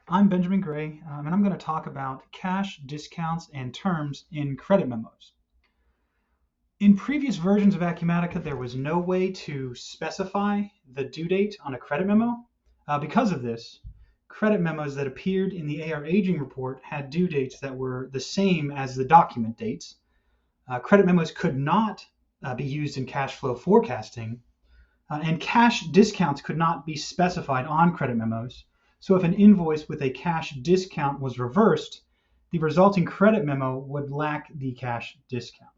I'm Benjamin Gray, and I'm going to talk about cash discounts and terms in credit memos. In previous versions of Acumatica, there was no way to specify the due date on a credit memo. Because of this, credit memos that appeared in the AR aging report had due dates that were the same as the document dates. Credit memos could not be used in cash flow forecasting, and cash discounts could not be specified on credit memos. So if an invoice with a cash discount was reversed, the resulting credit memo would lack the cash discount.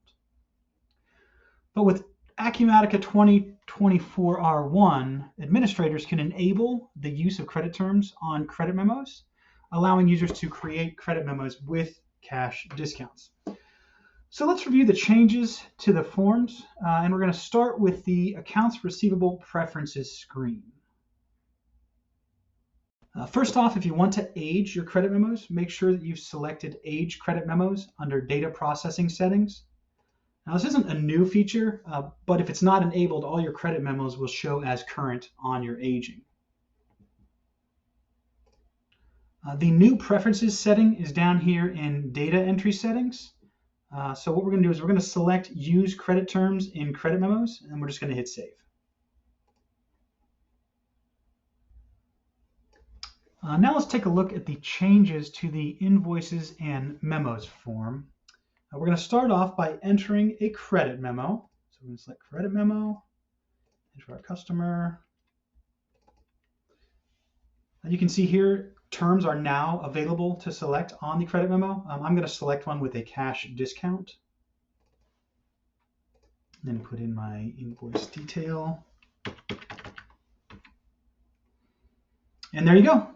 But with Acumatica 2024 R1, administrators can enable the use of credit terms on credit memos, allowing users to create credit memos with cash discounts. So let's review the changes to the forms, and we're going to start with the Accounts Receivable Preferences screen. First off, if you want to age your credit memos, make sure that you've selected Age Credit Memos under Data Processing Settings. Now, this isn't a new feature, but if it's not enabled, all your credit memos will show as current on your aging. The new Preferences setting is down here in Data Entry Settings. So what we're going to do is we're going to select Use Credit Terms in Credit Memos, and we're just going to hit Save. Now let's take a look at the changes to the Invoices and Memos form. We're going to start off by entering a credit memo. So we're going to select Credit Memo, enter our customer. You can see here terms are now available to select on the credit memo. I'm going to select one with a cash discount. Then put in my invoice detail. And there you go.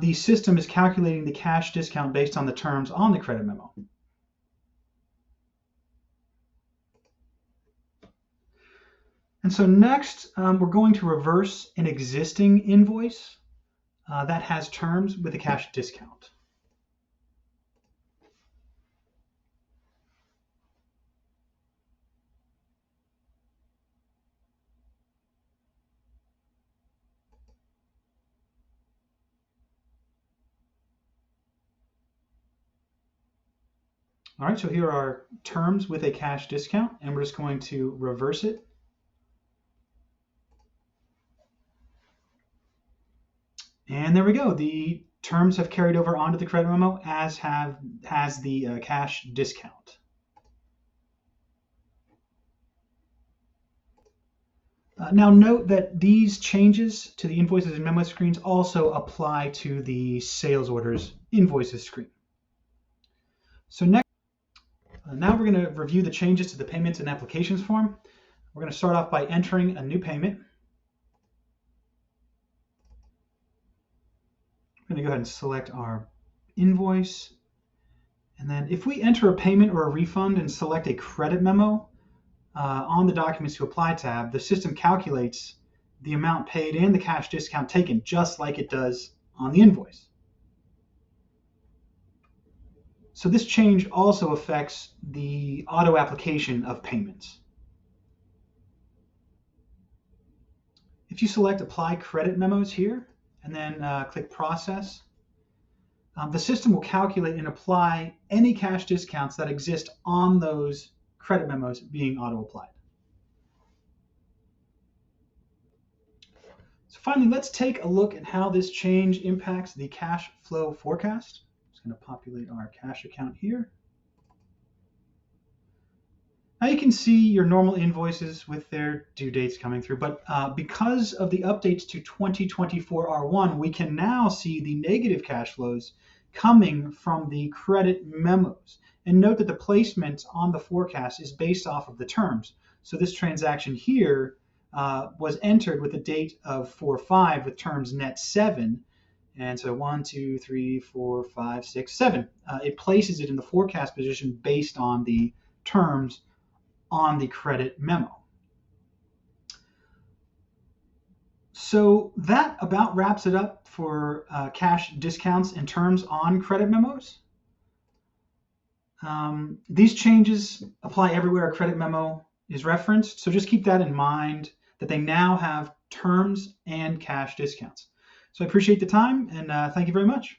The system is calculating the cash discount based on the terms on the credit memo. And so next, we're going to reverse an existing invoice that has terms with a cash discount. All right, so here are terms with a cash discount, and we're just going to reverse it. And there we go. The terms have carried over onto the credit memo, as has the cash discount. Now note that these changes to the Invoices and Memo screens also apply to the Sales Orders Invoices screen. So next, now we're going to review the changes to the Payments and Applications form. We're going to start off by entering a new payment. I'm going to go ahead and select our invoice. And then if we enter a payment or a refund and select a credit memo on the Documents to Apply tab, the system calculates the amount paid and the cash discount taken, just like it does on the invoice. So this change also affects the auto application of payments. If you select Apply Credit Memos here, and then click Process, the system will calculate and apply any cash discounts that exist on those credit memos being auto-applied. So finally, let's take a look at how this change impacts the cash flow forecast. I'm just going to populate our cash account here. Now you can see your normal invoices with their due dates coming through, but because of the updates to 2024 R1, we can now see the negative cash flows coming from the credit memos. And note that the placement on the forecast is based off of the terms. So this transaction here was entered with a date of 4/5 with terms net 7. And so 1, 2, 3, 4, 5, 6, 7. It places it in the forecast position based on the terms on the credit memo. So that about wraps it up for cash discounts and terms on credit memos. These changes apply everywhere a credit memo is referenced, so just keep that in mind, that they now have terms and cash discounts. So I appreciate the time, and thank you very much.